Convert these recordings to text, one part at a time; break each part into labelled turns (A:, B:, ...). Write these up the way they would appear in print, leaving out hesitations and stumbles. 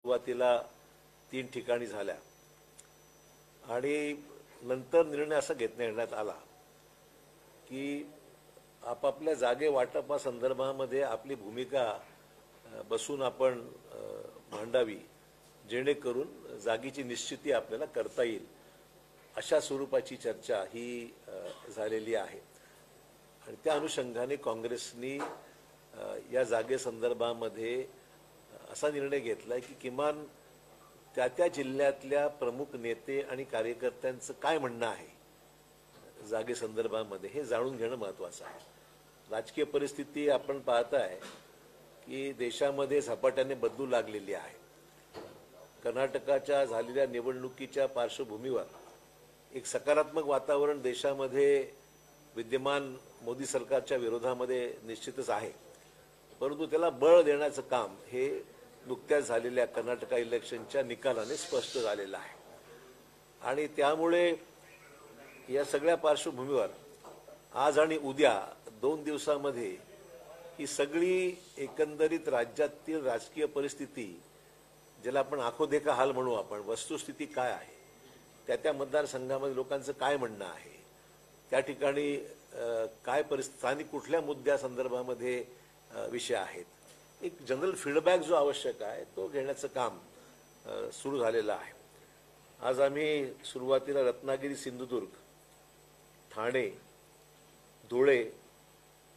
A: सुरुवातीला 3 ठिकाणी झाल्या आणि नंतर निर्णय असा घेण्यात आला की आपापल्या जागे वाटपासंदर्भामध्ये आपली भूमिका बसून आपण मांडावी, जेणेकरून जागेची निश्चिती आपल्याला करता येईल, अशा स्वरूपाची चर्चा ही झालेली आहे। आणि त्या अनुषंगाने काँग्रेसनी या जागेसंदर्भामध्ये असा निर्णय घेतला की किमान त्या जिल्ह्यातल्या प्रमुख नेते आणि कार्यकर्त्यांचं काय म्हणणं आहे जागेसंदर्भामध्ये हे जाणून घेणं महत्त्वाचं आहे। राजकीय परिस्थिती आपण पाहताय की देशामध्ये झपाट्याने बदलू लागलेली आहे। कर्नाटकाच्या झालेल्या निवडणुकीच्या पार्श्वभूमीवर एक सकारात्मक वातावरण देशामध्ये विद्यमान मोदी सरकारच्या विरोधामध्ये निश्चितच आहे, परंतु त्याला बळ देण्याचं काम हे नुकत्याच झालेल्या कर्नाटक इलेक्शनच्या निकालाने स्पष्ट झालेलं आहे। आणि त्यामुळे या सगळ्या पार्श्वभूमीवर आज आणि उद्या 2 दिवसांमध्ये ही सगळी एकंदरीत राज्यातील राजकीय परिस्थिती, ज्याला आपण आखो देखा हाल म्हणू, आपण वस्तुस्थिती काय आहे, त्या मतदारसंघामध्ये लोकांचं काय म्हणणं आहे, त्या ठिकाणी काय स्थानिक कुठल्या मुद्द्यासंदर्भामध्ये विषय आहेत, एक जनरल फीडबॅक जो आवश्यक आहे तो घेण्याचं काम सुरू झालेलं आहे। आज आम्ही सुरुवातीला रत्नागिरी, सिंधुदुर्ग, ठाणे, धुळे,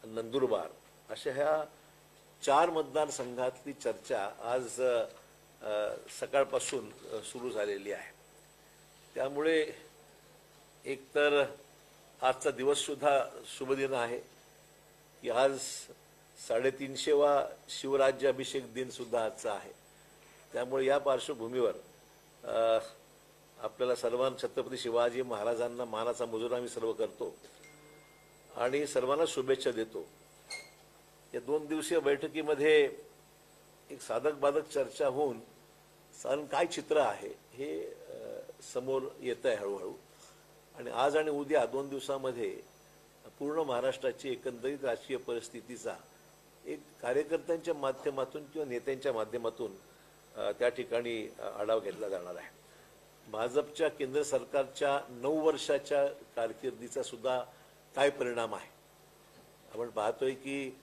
A: नंदुरबार अशा ह्या 4 मतदारसंघातली चर्चा आज सकाळपासून सुरू झालेली आहे। त्यामुळे एकतर आजचा दिवस सुद्धा शुभदिन आहे की आज 350वा शिवराज्याभिषेक दिन सुद्धा आजचा आहे। त्यामुळे या पार्श्वभूमीवर आपल्याला सर्वांना छत्रपती शिवाजी महाराजांना मानाचा मुजरा आम्ही सर्व करतो आणि सर्वांना शुभेच्छा देतो। या 2 दिवसीय बैठकीमध्ये एक साधक बाधक चर्चा होऊन साधारण काय चित्र आहे हे समोर येत आहे हळूहळू। आणि आज आणि उद्या 2 दिवसांमध्ये पूर्ण महाराष्ट्राची एकंदरीत राजकीय परिस्थितीचा एक कार्यकर्त्यांच्या माध्यमातून किंवा नेत्यांच्या माध्यमातून त्या ठिकाणी आढावा घेतला जाणार आहे। भाजपच्या केंद्र सरकारच्या 9 वर्षाच्या कारकिर्दीचा सुद्धा काय परिणाम आहे आपण पाहतोय की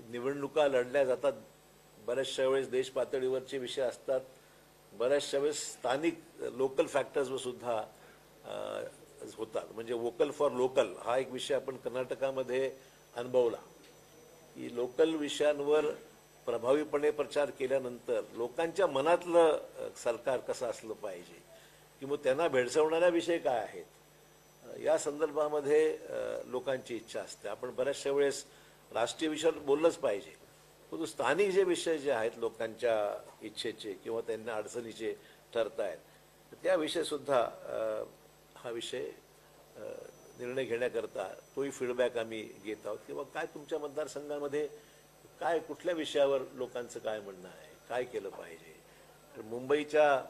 A: निवडणुका लढल्या जातात, बऱ्याचशा वेळेस देश पातळीवरचे विषय असतात, बऱ्याचशा वेळेस स्थानिक लोकल फॅक्टर्सवर सुद्धा होतात। म्हणजे वोकल फॉर लोकल हा एक विषय आपण कर्नाटकामध्ये अनुभवला की लोकल विषयांवर प्रभावीपणे प्रचार केल्यानंतर लोकांच्या मनातलं सरकार कसं असलं पाहिजे किंवा त्यांना भेडसावणाऱ्या विषय काय आहेत या संदर्भामध्ये लोकांची इच्छा असते। आपण बऱ्याचशा वेळेस राष्ट्रीय विषयावर बोललंच पाहिजे, परंतु स्थानिक जे विषय जे आहेत लोकांच्या इच्छेचे किंवा त्यांना अडचणीचे ठरत आहेत त्या विषयसुद्धा हा विषय निर्णय घेण्याकरता तोही फीडबॅक आम्ही घेत आहोत किंवा काय तुमच्या मतदारसंघामध्ये काय कुठल्या विषयावर लोकांचं काय म्हणणं आहे, काय केलं पाहिजे। तर मुंबईच्या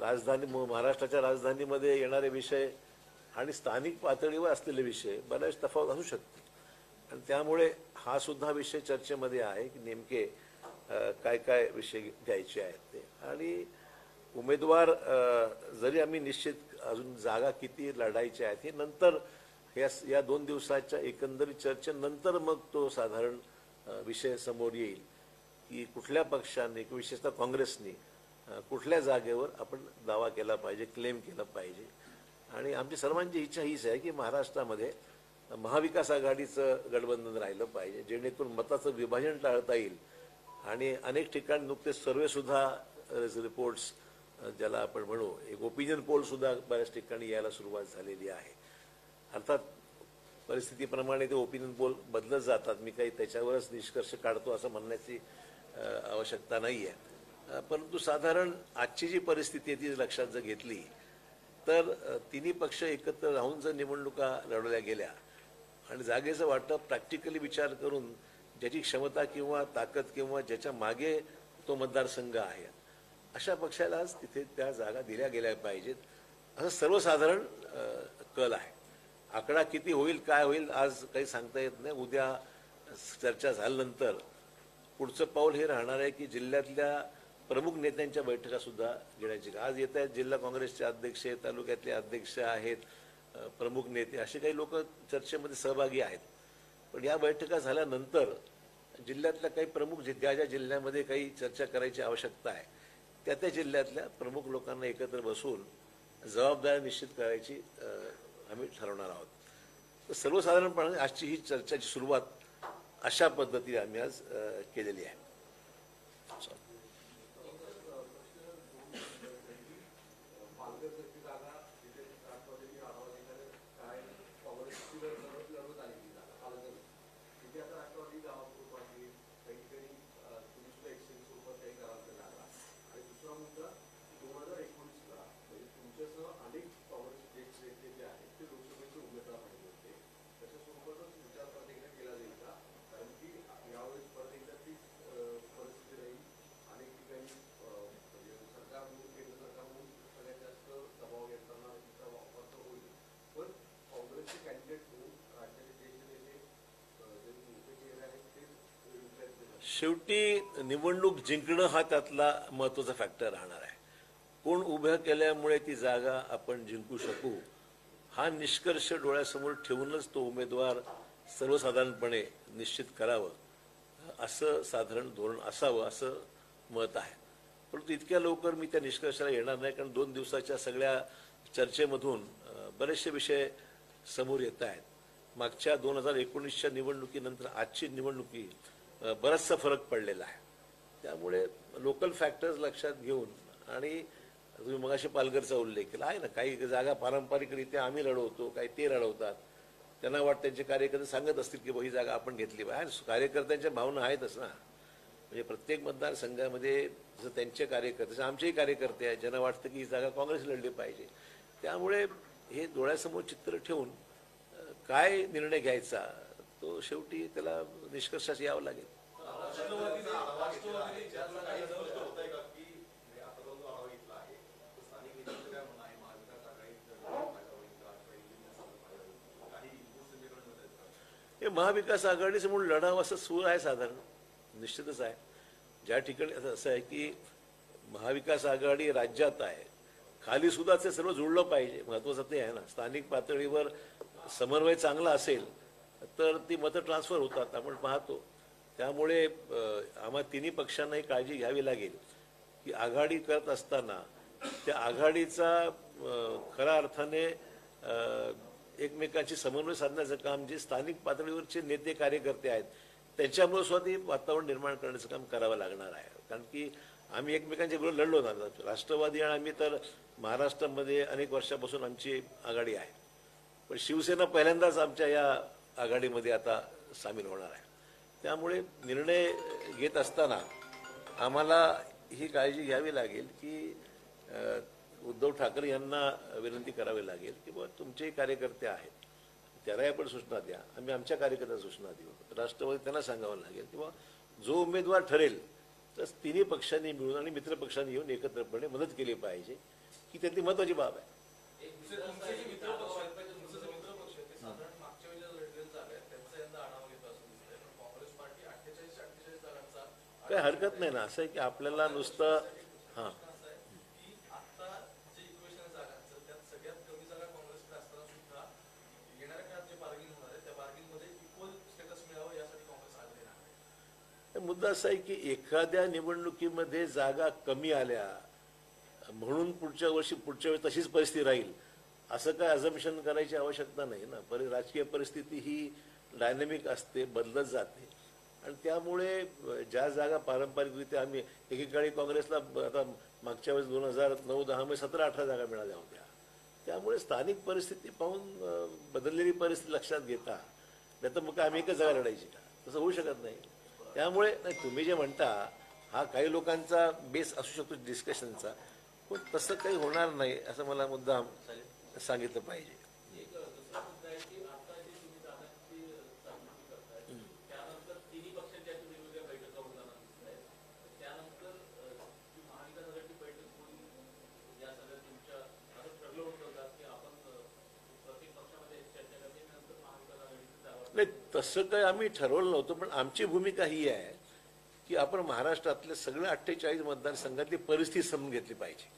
A: राजधानी महाराष्ट्राच्या राजधानीमध्ये येणारे विषय आणि स्थानिक पातळीवर असलेले विषय बऱ्याच तफावत असू शकते आणि त्यामुळे हा सुद्धा विषय चर्चेमध्ये आहे की नेमके काय काय विषय घ्यायचे आहेत ते। आणि उमेदवार जरी आम्ही निश्चित अजून जागा किती लढायच्या आहेत हे नंतर या 2 दिवसाच्या एकंदरीत चर्चेनंतर मग तो साधारण विषय समोर येईल की कुठल्या पक्षाने विशेषतः काँग्रेसने कुठल्या जागेवर आपण दावा केला पाहिजे, क्लेम केला पाहिजे। आणि आमची सर्वांची इच्छा हीच आहे की महाराष्ट्रामध्ये महाविकास आघाडीचं गठबंधन राहिलं पाहिजे, जेणेकरून मताचं विभाजन टाळता येईल। आणि अनेक ठिकाणी नुकतेच सर्वेसुद्धा रिपोर्ट्स ज्याला आपण म्हणू एक ओपिनियन पोलसुद्धा बऱ्याच ठिकाणी यायला सुरुवात झालेली आहे। अर्थात परिस्थितीप्रमाणे ते ओपिनियन पोल बदलत जातात, मी काही त्याच्यावरच निष्कर्ष काढतो असं म्हणण्याची आवश्यकता नाही आहे। परंतु साधारण आजची जी परिस्थिती आहे ती लक्षात जर घेतली तर तिन्ही पक्ष एकत्र राहून जर निवडणुका लढवल्या गेल्या आणि जागेचं वाटप प्रॅक्टिकली विचार करून ज्याची क्षमता किंवा ताकद किंवा ज्याच्या मागे तो मतदारसंघ आहे अशा पक्षालाच तिथे त्या जागा दिल्या गेल्या पाहिजेत असं सर्वसाधारण कल आहे। आकडा किती होईल काय होईल आज काही सांगता येत नाही। उद्या चर्चा झाल्यानंतर पुढचं पाऊल हे राहणार आहे की जिल्ह्यातल्या प्रमुख नेत्यांच्या बैठका सुद्धा घेण्याची. आज येत आहेत जिल्हा काँग्रेसचे अध्यक्ष, तालुक्यातले अध्यक्ष आहेत, प्रमुख नेते, असे काही लोक चर्चेमध्ये सहभागी आहेत. पण या बैठका झाल्यानंतर जिल्ह्यातल्या काही प्रमुख ज्या ज्या जिल्ह्यामध्ये काही चर्चा करायची आवश्यकता आहे त्या जिल्ह्यातल्या प्रमुख लोकांना एकत्र बसून जबाबदारी निश्चित करायची आम्ही ठरवणार आहोत. तर सर्वसाधारणपणे आजची ही चर्चाची सुरुवात अशा पद्धतीने आम्ही आज केलेली आहे. शेवटी निवडणूक जिंकणं हा त्यातला महत्त्वाचा फॅक्टर राहणार आहे. कोण उभं केल्यामुळे ती जागा आपण जिंकू शकू हा निष्कर्ष डोळ्यासमोर ठेवूनच तो उमेदवार सर्वसाधारणपणे निश्चित करावं असं साधारण धोरण असावं असं मत आहे. परंतु इतक्या लवकर मी त्या निष्कर्षाला येणार नाही, कारण 2 दिवसाच्या सगळ्या चर्चेमधून बरेचसे विषय समोर येत आहेत. मागच्या 2019च्या निवडणुकीनंतर आजची निवडणुकी बराचसा फरक पडलेला आहे. त्यामुळे लोकल फॅक्टर्स लक्षात घेऊन आणि तुम्ही मगाशी पालघरचा उल्लेख केला आहे ना, काही जागा पारंपरिकरित्या आम्ही लढवतो, काही ते लढवतात. त्यांना वाटतं त्यांचे कार्यकर्ते सांगत असतील की ही जागा आपण घेतली पाहिजे. कार्यकर्त्यांच्या भावना आहेतच ना. म्हणजे प्रत्येक मतदारसंघामध्ये जसं त्यांचे कार्यकर्ते आमचेही कार्यकर्ते आहेत ज्यांना वाटतं की ही जागा काँग्रेस लढली पाहिजे. त्यामुळे हे डोळ्यासमोर चित्र ठेवून काय निर्णय घ्यायचा तो शेवटी त्याला निष्कर्षास यावं लागेल. हे महाविकास आघाडीसमोर लढावं असं सूर आहे साधारण, निश्चितच आहे. ज्या ठिकाणी असं आहे की महाविकास आघाडी राज्यात आहे, खाली सुद्धा ते सर्व जुळलं पाहिजे, महत्वाचं ते आहे ना. स्थानिक पातळीवर समन्वय चांगला असेल तर ती मतं ट्रान्सफर होतात, आपण पाहतो. त्यामुळे आम्हा तिन्ही पक्षांनाही काळजी घ्यावी लागेल की आघाडी करत असताना त्या आघाडीचा खऱ्या अर्थाने एकमेकांची समन्वय साधण्याचं काम जे स्थानिक पातळीवरचे नेते कार्यकर्ते आहेत त्यांच्यामुळे स्वतः वातावरण निर्माण करण्याचं काम करावं लागणार आहे. कारण की आम्ही एकमेकांच्या विरोधात लढलो ना. राष्ट्रवादी आणि आम्ही तर महाराष्ट्रामध्ये अनेक वर्षापासून आमची आघाडी आहे, पण शिवसेना पहिल्यांदाच आमच्या या आघाडीमध्ये आता सामील होणार आहे. त्यामुळे निर्णय घेत असताना आम्हाला ही काळजी घ्यावी लागेल की उद्धव ठाकरे यांना विनंती करावी लागेल की बाबा तुमचे कार्यकर्ते आहेत, त्यालाही आपण सूचना द्या, आम्ही आमच्या कार्यकर्त्यांना सूचना देऊ. राष्ट्रवादी त्यांना सांगावं लागेल की बाबा जो उमेदवार ठरेल तर तिन्ही पक्षांनी मिळून आणि मित्रपक्षांनी येऊन एकत्रपणे मदत केली पाहिजे की त्यातली महत्वाची बाब आहे. काही हरकत नाही ना. असं आहे की आपल्याला नुसतं हां मुद्दा असा आहे की एखाद्या निवडणुकीमध्ये जागा कमी आल्या म्हणून पुढच्या वेळी तशीच परिस्थिती राहील असं काय अझम्पशन करायची आवश्यकता नाही ना. राजकीय परिस्थिती ही डायनॅमिक असते, बदलत जाते. आणि त्यामुळे ज्या जागा पारंपरिकरित्या आम्ही एकेकाळी काँग्रेसला आता मागच्या वेळेस 2009-10 मध्ये 17-18 जागा मिळाल्या होत्या. त्यामुळे स्थानिक परिस्थिती पाहून बदललेली परिस्थिती लक्षात घेता नाही तर मग आम्ही एकच जागा लढायची का, तसं होऊ शकत नाही. त्यामुळे नाही तुम्ही जे म्हणता हा काही लोकांचा बेस असू शकतो डिस्कशनचा, पण तसं काही होणार नाही असं मला मुद्दाम सांगितलं पाहिजे. नाही तसं काही आम्ही ठरवलं नव्हतं, पण आमची भूमिका ही आहे की आपण महाराष्ट्रातल्या सगळ्या 48 मतदारसंघातली परिस्थिती समजून घेतली पाहिजे.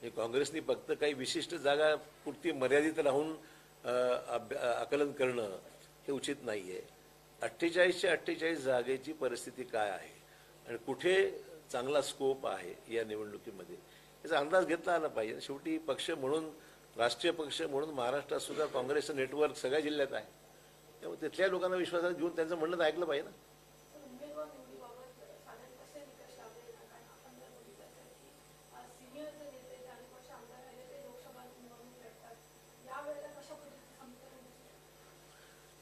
A: हे काँग्रेसनी फक्त काही विशिष्ट जागा पुरती मर्यादित राहून आकलन करणं हे उचित नाही आहे. 48च्या 48 जागेची परिस्थिती काय आहे आणि कुठे चांगला स्कोप आहे या निवडणुकीमध्ये याचा अंदाज घेतला आला पाहिजे. शेवटी पक्ष म्हणून, राष्ट्रीय पक्ष म्हणून महाराष्ट्रात सुद्धा काँग्रेसचं नेटवर्क सगळ्या जिल्ह्यात आहे. त्यामुळे तिथल्या लोकांना विश्वासात घेऊन त्यांचं म्हणणं ऐकलं पाहिजे ना.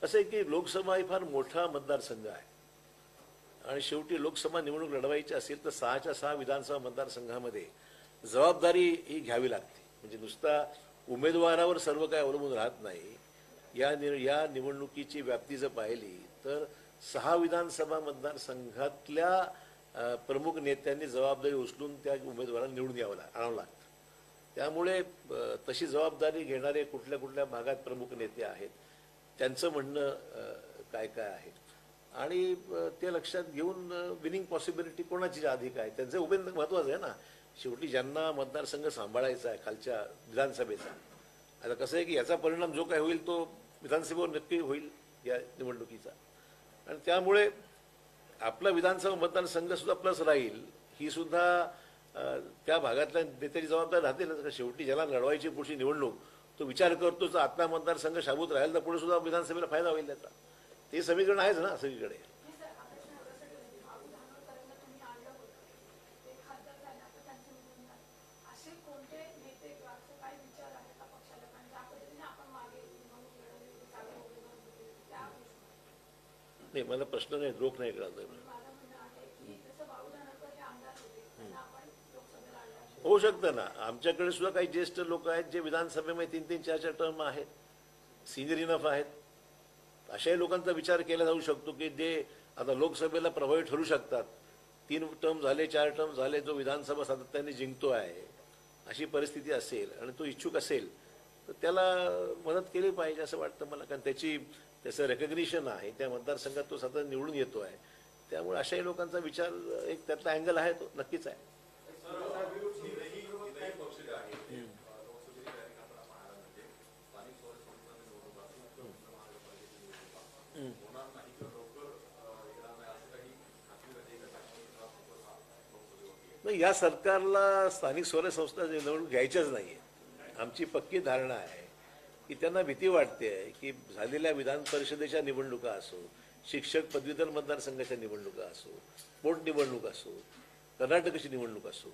A: असं आहे की लोकसभा ही फार मोठा मतदारसंघ आहे आणि शेवटी लोकसभा निवडणूक लढवायची असेल तर 6च्या 6 विधानसभा मतदारसंघामध्ये जबाबदारी ही घ्यावी लागते. म्हणजे नुसता उमेदवारावर सर्व काय अवलंबून राहत नाही. या निवडणुकीची व्याप्ती जर पाहिली तर 6 विधानसभा मतदारसंघातल्या प्रमुख नेत्यांनी जबाबदारी उचलून त्या उमेदवारांना निवडून आणावं लागतं. त्यामुळे तशी जबाबदारी घेणारे कुठल्या कुठल्या भागात प्रमुख नेते आहेत, त्यांचं म्हणणं काय काय आहे आणि ते लक्षात घेऊन विनिंग पॉसिबिलिटी कोणाची अधिक आहे त्यांचं उमेदवार महत्त्वाचं आहे ना. शेवटी ज्यांना मतदारसंघ सांभाळायचा आहे खालच्या विधानसभेचा, आता कसं आहे की याचा परिणाम जो काय होईल तो विधानसभेवर नक्की होईल या निवडणुकीचा आणि त्यामुळे आपला विधानसभा मतदारसंघ सुद्धा प्लस राहील ही सुद्धा त्या भागातल्या नेत्याची जबाबदारी राहते. शेवटी ज्याला लढवायची पुढची निवडणूक तो विचार करतो तर आत्ता मतदारसंघ शाबूत राहील तर पुढे सुद्धा विधानसभेला फायदा होईल त्याचा. ते समीकरण आहेच ना सगळीकडे. नाही, मला प्रश्न नाही, रोख नाही कळाला. होऊ शकतं ना. आमच्याकडे सुद्धा काही ज्येष्ठ लोक आहेत जे विधानसभेमध्ये 3-3, 4-4 टर्म आहेत, सिनियर इनफ आहेत. अशाही लोकांचा विचार केला जाऊ शकतो की जे आता लोकसभेला प्रभावी ठरू शकतात. 3 टर्म झाले, 4 टर्म झाले, जो विधानसभा सातत्याने जिंकतो आहे अशी परिस्थिती असेल आणि तो इच्छुक असेल तर त्याला मदत केली पाहिजे असं वाटतं मला. कारण त्याचं रेकग्निशन आहे, त्या मतदारसंघात तो सतत निवडून येतो आहे. त्यामुळे अशाही लोकांचा विचार एक त्यातला अँगल आहे, तो नक्कीच आहे. नाही, या सरकारला स्थानिक स्वराज्य संस्था निवडणूक घ्यायच्याच नाही आहे. आमची पक्की धारणा आहे की त्यांना भीती वाटते आहे की झालेल्या विधान परिषदेच्या निवडणुका असो, शिक्षक पदवीधर मतदारसंघाच्या निवडणुका असो, पोटनिवडणूक असो, कर्नाटकची निवडणूक असो,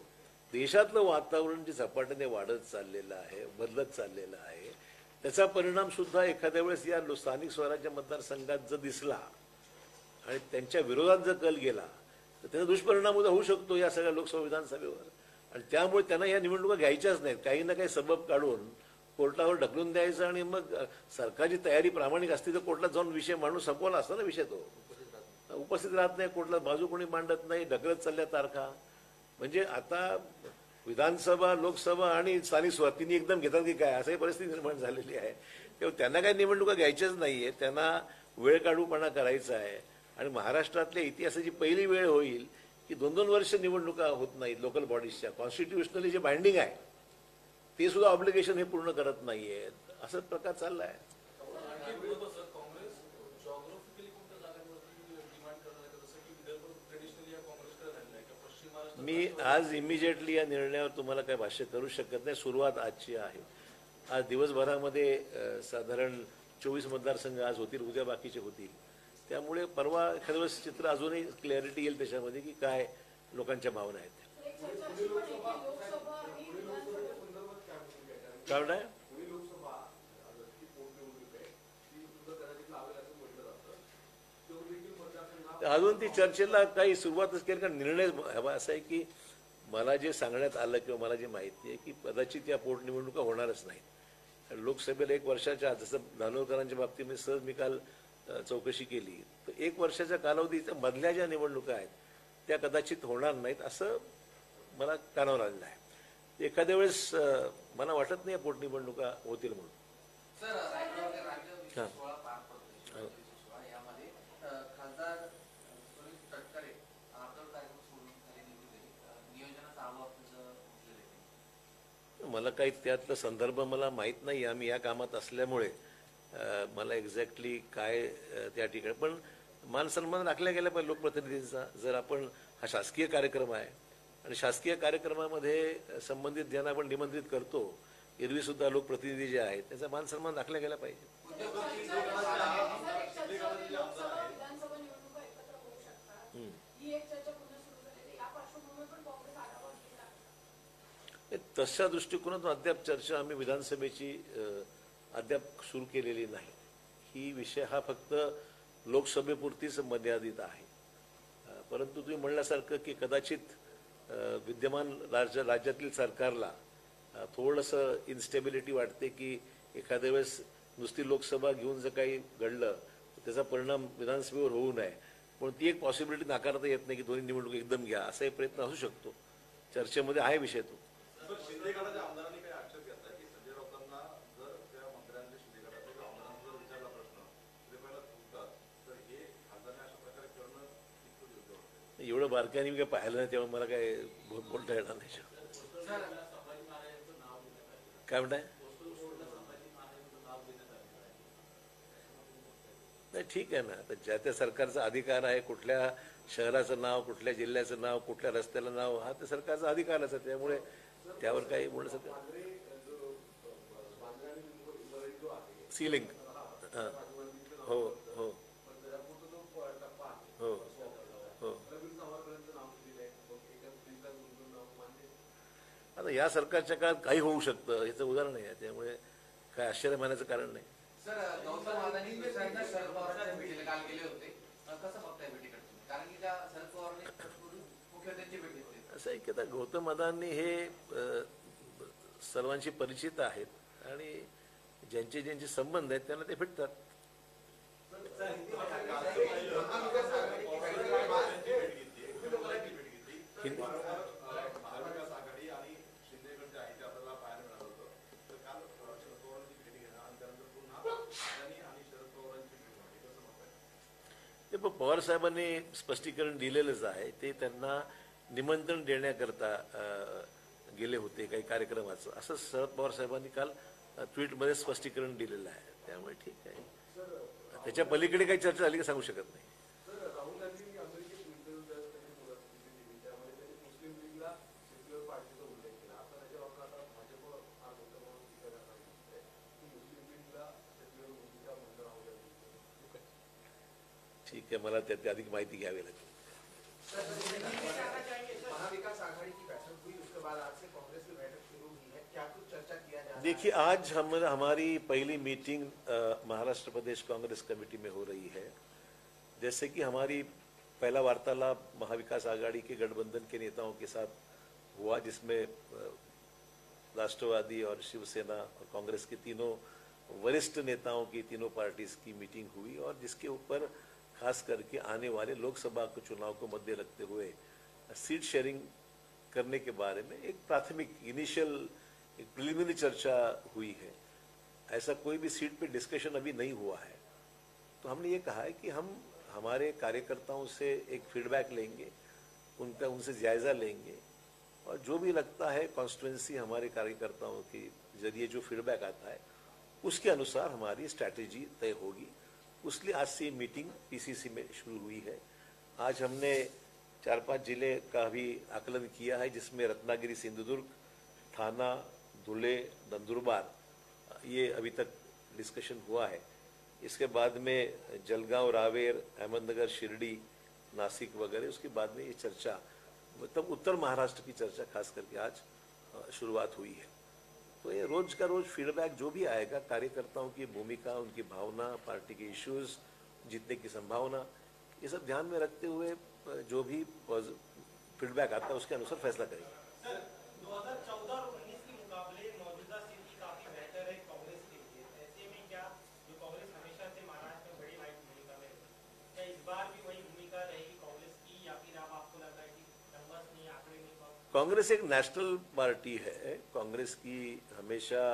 A: देशातलं वातावरण जे झपाट्याने वाढत चाललेलं आहे, बदलत चाललेलं आहे, त्याचा परिणाम सुद्धा एखाद्या वेळेस या स्थानिक स्वराज्य मतदारसंघात जर दिसला आणि त्यांच्या विरोधात जर कल गेला तर त्याचा दुष्परिणाम उद्या होऊ शकतो या सगळ्या लोकसभा विधानसभेवर. आणि त्यामुळे त्यांना या निवडणुका घ्यायच्याच नाहीत. काही ना काही सबब काढून कोर्टावर ढकलून द्यायचं आणि मग सरकारची तयारी प्रामाणिक असती तर कोर्टात जाऊन विषय माणूस संपवला असता ना. विषय तो उपस्थित राहत नाही, कोर्टात बाजू कोणी मांडत नाही, ढकलत चालल्या तारखा. म्हणजे आता विधानसभा, लोकसभा आणि स्थानिक स्वराज्य तिन्ही एकदम घेतात की काय असंही परिस्थिती निर्माण झालेली आहे. तेव्हा त्यांना काही निवडणुका घ्यायच्याच नाहीये, त्यांना वेळ काढूपणा करायचा आहे. आणि महाराष्ट्रातल्या इतिहासाची पहिली वेळ होईल की 2-2 वर्ष निवडणुका होत नाहीत लोकल बॉडीजच्या. कॉन्स्टिट्युशनली जे बाइंडिंग आहे ते सुद्धा ऑब्लिगेशन हे पूर्ण करत नाहीये. असं प्रकार चालला आहे. मी आज इमिजिएटली या निर्णयावर तुम्हाला काय भाष्य करू शकत नाही. सुरुवात आजची आहे. आज दिवसभरामध्ये साधारण 24 मतदारसंघ आज होतील, उद्या बाकीचे होतील. त्यामुळे परवा एखाद्या वेळेस चित्र अजूनही क्लॅरिटी येईल त्याच्यामध्ये की काय लोकांच्या भावना आहेत. कारण आहे अजून ती चर्चेला काही सुरुवातच केली. कारण निर्णय हवा असा आहे की मला जे सांगण्यात आलं किंवा मला जे माहिती आहे की कदाचित या पोटनिवडणुका होणारच नाहीत. लोकसभेला 1 वर्षाच्या, जसं धानोरकरांच्या बाबतीमध्ये सहज मी काल चौकशी केली तर 1 वर्षाच्या कालावधीच्या मधल्या ज्या निवडणुका आहेत त्या कदाचित होणार नाहीत असं मला कानावर आलेलं आहे. एखाद्या वेळेस मला वाटत नाही पोटनिवडणुका होतील म्हणून. मला काही त्यातला संदर्भ मला माहीत नाही. आम्ही या कामात असल्यामुळे मला एक्झॅक्टली काय त्या ठिकाणी, पण मान सन्मान राखला गेला पाहिजे लोकप्रतिनिधींचा. जर आपण हा शासकीय कार्यक्रम आहे आणि शासकीय कार्यक्रमामध्ये संबंधित ज्यांना आपण निमंत्रित करतो, एरवी सुद्धा लोकप्रतिनिधी जे आहेत त्याचा मान सन्मान राखला गेला पाहिजे. तशा दृष्टिकोनातून अद्याप चर्चा आम्ही विधानसभेची अद्याप सुरू केलेली नाही. ही विषय हा फक्त लोकसभेपुरतीच मर्यादित आहे. परंतु तुम्ही म्हणल्यासारखं की कदाचित विद्यमान राज्यातील सरकारला थोडंसं इन्स्टेबिलिटी वाटते की एखाद्या वेळेस नुसती लोकसभा घेऊन जर काही घडलं तर त्याचा परिणाम विधानसभेवर होऊ नये, पण ती एक पॉसिबिलिटी नाकारता येत नाही की दोन्ही निवडणूक एकदम घ्या, असाही प्रयत्न असू शकतो. चर्चेमध्ये आहे विषय तो.
B: शिंदे गटाच्या आमदारांनी काही आक्षेप घेतला की संजय राऊतांना जर त्या मंत्र्यांच्या शिंदे गटाच्या आमदारांना जर विचारला प्रश्न ते पहिला चुकतात, तर हे खासदारांनी अशा प्रकारे करणं कितपत योग्य होतं?
A: एवढं बारकाईने मी काय पाहिलं नाही, तेव्हा मला काय बोलता येणार नाही. काय म्हणताय? नाही, ठीक आहे ना. आता ज्या त्या सरकारचा अधिकार आहे, कुठल्या शहराचं नाव, कुठल्या जिल्ह्याचं नाव, कुठल्या रस्त्याला नाव, हा त्या सरकारचा अधिकारच आहे. त्यामुळे त्यावर काही बोलण्याचं सीलिंग. हां, हो हो हो हो. आता या सरकारच्या काळात काही होऊ शकतं याचं उदाहरण आहे. त्यामुळे काय आश्चर्य मानायचं कारण नाही.
C: सर, गौतम अदानी शरद पवारांच्या भेटीला काल गेले होते. कसं बघताय भेटीकडे? कारण की त्या शरद पवारांनी मुख्यमंत्र्यांची भेट घेतली.
A: असं आहे की आता गौतम अदानी हे सर्वांशी परिचित आहेत आणि ज्यांचे ज्यांचे संबंध आहेत त्यांना ते भेटतात. ते पवार साहेबांनी स्पष्टीकरण दिलेलंच आहे. ते त्यांना निमंत्रण देण्याकरता गेले होते काही कार्यक्रमाचं, असं शरद पवार साहेबांनी काल ट्विटमध्ये स्पष्टीकरण दिलेलं आहे. त्यामुळे ठीक आहे. त्याच्या पलीकडे काही चर्चा झाली की सांगू शकत नाही. ठीक आहे, मला त्यात अधिक माहिती घ्यावी लागेल. देखिए, आज हमारी पहली मीटिंग महाराष्ट्र प्रदेश कांग्रेस कमेटी में हो रही है. जैसे कि हमारी पहला वार्तालाप महाविकास आघाड़ी के गठबंधन के नेताओं के साथ हुआ, जिसमें राष्ट्रवादी और शिवसेना और कांग्रेस के तीनों वरिष्ठ नेताओं की, तीनों पार्टीज की मीटिंग हुई और जिसके ऊपर खास करके आने वाले लोकसभा के चुनाव को मद्दे रखते हुए सीट शेयरिंग करने के बारे में एक प्राथमिक इनिशियल एक प्रिलिमिनरी चर्चा हुई है. ऐसा कोई भी सीट पे डिस्कशन अभी नहीं हुआ है. तो हमने ये कहा है कि हम हमारे कार्यकर्ताओं से एक फीडबैक लेंगे, उनसे जायज़ा लेंगे और जो भी लगता है कॉन्स्टिट्यूंसी हमारे कार्यकर्ताओं के जरिए जो फीडबैक आता है उसके अनुसार हमारी स्ट्रैटेजी तय होगी. उसलिए आज से मीटिंग पीसीसी में शुरू हुई है. आज हमने 4-5 जिले का भी आकलन किया है, जिसमें रत्नागिरी, सिंधुदुर्ग, थाना, धुले, नंदुरबार, ये अभी तक डिस्कशन हुआ है. इसके बाद में जलगांव, रावेर, अहमदनगर, शिरडी, नासिक वगैरह, उसके बाद में ये चर्चा, मतलब उत्तर महाराष्ट्र की चर्चा खास करके आज शुरुआत हुई है. तो ये रोज का रोज फीडबैक जो भी आएगा, कार्यकर्ताओं की भूमिका, उनकी भावना, पार्टी के इश्यूज, जीतने की संभावना, ये सब ध्यान में रखते हुए जो भी फीडबैक आता है उसके अनुसार फैसला करेंगे.
D: सर, 2014 और 19 के मुकाबले मौजूदा स्थिति काफी बेहतर है कांग्रेस के लिए. ऐसे में क्या जो कांग्रेस हमेशा से महाराष्ट्र में बड़ी नाइट भूमिका में, क्या इस बार भी वही भूमिका रहेगी कांग्रेस की, या फिर अब आपको लगता है कि नंबर्स नहीं, आंकड़े नहीं?
A: कांग्रेस एक नेशनल पार्टी है. कांग्रेस की हमेशा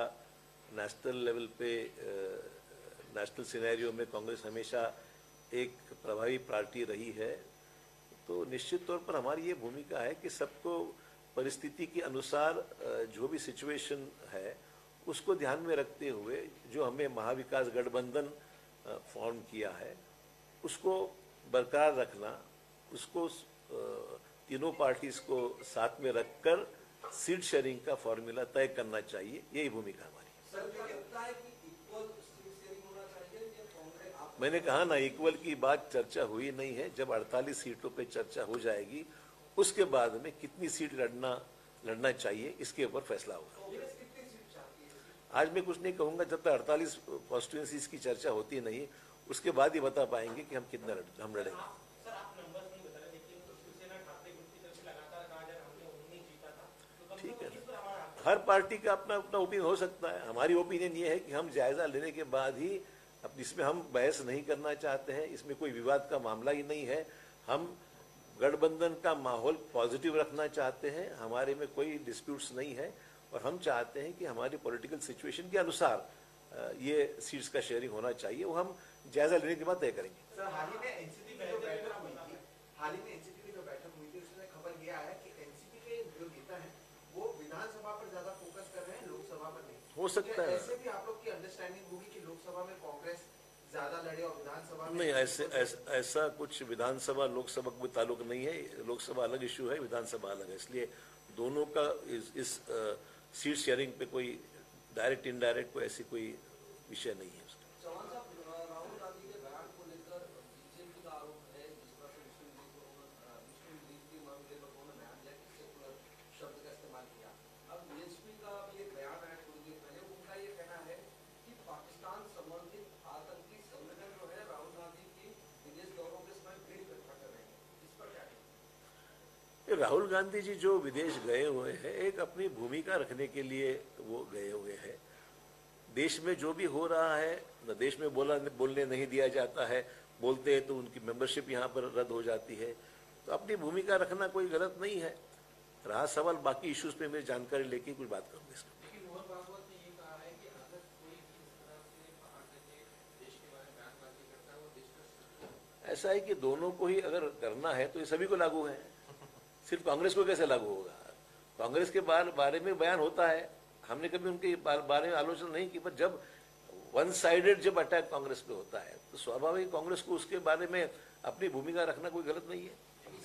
A: नेशनल लेवल पे, नेशनल सिनेरियो में कांग्रेस हमेशा एक प्रभावी पार्टी रही है. तो निश्चित तौर पर हमारी ये भूमिका है कि सबको परिस्थिति के अनुसार जो भी सिचुएशन है उसको ध्यान में रखते हुए जो हमें महाविकास गठबंधन फॉर्म किया है उसको बरकरार रखना, उसको तीनों पार्टीज को साथ में रखकर सीट शेयरिंग का फॉर्मूला तय करना चाहिए, यही भूमिका हमारी। मैंने कहा ना, इक्वल की बात चर्चा हुई नहीं है। जब 48 सीटों पे चर्चा हो जाएगी उसके बाद में कितनी सीट लड़ना चाहिए इसके ऊपर फैसला होगा। आज मैं कुछ नहीं कहूंगा जब तक 48 कॉन्स्टिट्यूएंसीज की चर्चा होती नहीं, उसके बाद ही बता पाएंगे कि हम कितना हम लड़ेंगे।
D: सर आप नंबर्स नहीं बता रहे, लेकिन शिवसेना ठाकरे ग्रुप की तरफ से लगातार कहा जा रहा है हमने 19 जीता था, तो
A: ठीक है,
D: किस पर हमारा
A: हर पार्टी का अपना अपना ओपिनियन हो सकता है। हमारी ओपिनियन ये है कि हम जायजा लेने के बाद ही, अब इसमें हम बहस नहीं करना चाहते हैं, इसमें कोई विवाद का मामला ही नहीं है। हम गठबंधन का माहौल पॉजिटिव रखना चाहते हैं, हमारे में कोई डिस्प्यूट्स नहीं है और हम चाहते हैं कि हमारी पॉलिटिकल सिचुएशन के अनुसार ये सीट्स का शेयरिंग होना चाहिए, वो हम जायजा लेने के बाद तय करेंगे।
E: सर, हाल ही में एनसीपी की जो बैठक हुई थी उसमें खबर यह आया कि एनसीपी के जो नेता हैं वो विधानसभा पर ज्यादा फोकस कर रहे हैं, लोकसभा पर नहीं।
A: हो सकता है
E: ऐसे भी आप लोग की अंडरस्टैंडिंग होगी कि लोकसभा में कांग्रेस ज्यादा लड़े और विधानसभा में
A: नहीं, ऐसा कुछ विधानसभा लोकसभा को ताल्लुक नहीं है। लोकसभा अलग इशू है, विधानसभा अलग है, इसलिए दोनों का इस सीट शेयरिंग पे कोई डायरेक्ट इनडायरेक्ट कोई ऐसी कोई विषय नहीं है।
F: चौहान साहब, राहुल गांधी के बयान को लेकर बीजेपी का आरोप है, जिस तरह से मुस्लिम लीग के मामले पर उन्होंने बयान दिया कि सेकुलर शब्द का इस्तेमाल किया। अब बीएसपी का भी एक बयान आया थोड़ी देर पहले, उनका ये कहना है कि पाकिस्तान संबंधित आतंकी संगठन जो है राहुल गांधी की विदेश दौरों के समय भीड़ इकट्ठा कर रहे हैं, इस पर क्या कहेंगे?
A: राहुल गांधी जी जो विदेश गए हुए हैं, एक अपनी भूमिका रखने के लिए वो गए हुए हैं। देश में जो भी हो रहा है, न देश में बोलने नहीं दिया जाता है, बोलते हैं तो उनकी मेंबरशिप यहाँ पर रद्द हो जाती है। तो अपनी भूमिका रखना कोई गलत नहीं है। रहा सवाल बाकी इश्यूज पे मैं जानकारी लेके कुछ बात करूंगा इसका।
C: लेकिन मोहन भागवत ने ये कहा है कि अगर कोई भी इस तरह से बाहर जाके देश के बारे में बयानबाजी करता है वो देश का
A: ऐसा है कि दोनों को ही अगर करना है तो ये सभी को लागू है, सिर्फ कांग्रेस को कैसे लागू होगा? कांग्रेस के बारे में बयान होता है, हमने कभी उनके बारे में आलोचना नहीं की, पर जब वन साइडेड जब अटैक कांग्रेस पे होता है तो स्वाभाविक कांग्रेस को उसके बारे में अपनी भूमिका रखना कोई गलत नहीं है।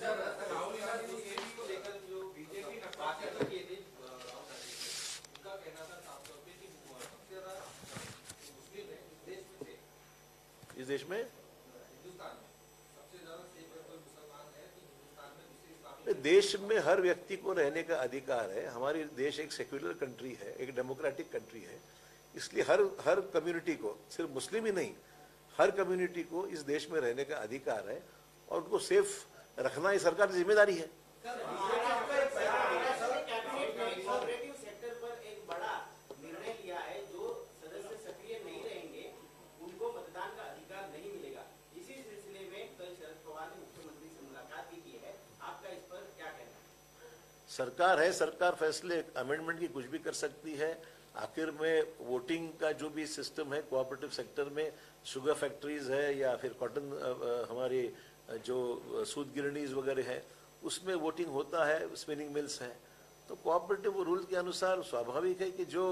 C: राहुल गांधी को लेकर जो बीजेपी का पार्टी जो किए थे राहुल गांधी, उनका कहना था साफ तौर पे कि सबसे ज्यादा मुस्लिम है इस देश में थे,
A: इस देश में
C: हिंदुस्तान में सबसे ज्यादा कोई मुसलमान है कि हिंदुस्तान में दूसरे इस्लामी
A: देश में हर व्यक्ति को रहने का अधिकार है। हमारी देश एक सेक्युलर कंट्री है, एक डेमोक्रेटिक कंट्री है, इसलिए हर कम्युनिटी को, सिर्फ मुस्लिम ही नहीं, हर कम्युनिटी को इस देश में रहने का अधिकार है और उनको सेफ रखना ही सरकार की जिम्मेदारी है।
G: कोऑपरेटिव सेक्टर पर एक बड़ा निर्णय लिया है, जो सदस्य सक्रिय नहीं रहेंगे उनको मतदान का अधिकार नहीं मिलेगा। इसी सिलसिले में कल शरद पवार ने मुख्यमंत्री से मुलाकात भी की है, आपका इस पर क्या कहना है?
A: सरकार है, सरकार फैसले अमेंडमेंट की कुछ भी कर सकती है। आखिर में वोटिंग का जो भी सिस्टम है कोऑपरेटिव सेक्टर में, शुगर फैक्ट्रीज है या फिर कॉटन हमारे जो सूत गिरणीज वगैरह है, उसमें वोटिंग होता है, स्पिनिंग मिल्स हैं, तो कोऑपरेटिव रूल के अनुसार स्वाभाविक है कि जो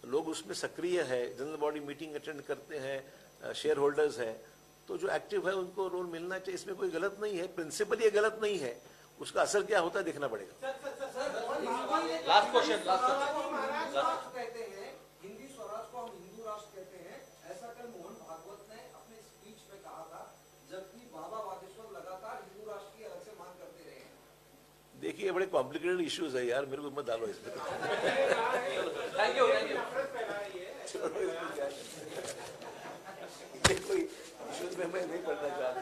A: लोग उसमें सक्रिय है, जनरल बॉडी मीटिंग अटेंड करते हैं, शेयर होल्डर्स हैं, तो जो एक्टिव है उनको रोल मिलना चाहिए। इसमें कोई गलत नहीं है, प्रिंसिपल ये गलत नहीं है, उसका असर क्या होता है देखना पड़ेगा।
E: लास्ट क्वेश्चन कहते हैं हिंदी स्वराज को हम हिंदू राष्ट्र कहते हैं, ऐसा कल मोहन भागवत ने अपने स्पीच में कहा था, जबकि बाबा बागेश्वर लगातार हिंदू राष्ट्र की अलग से मांग करते रहे हैं।
A: देखिए बड़े कॉम्प्लिकेटेड इश्यूज है यार, मेरे को मत डालो इसमें।
C: थैंक यू
A: कोई इश्यूज में मैं नहीं पढ़ना चाहता।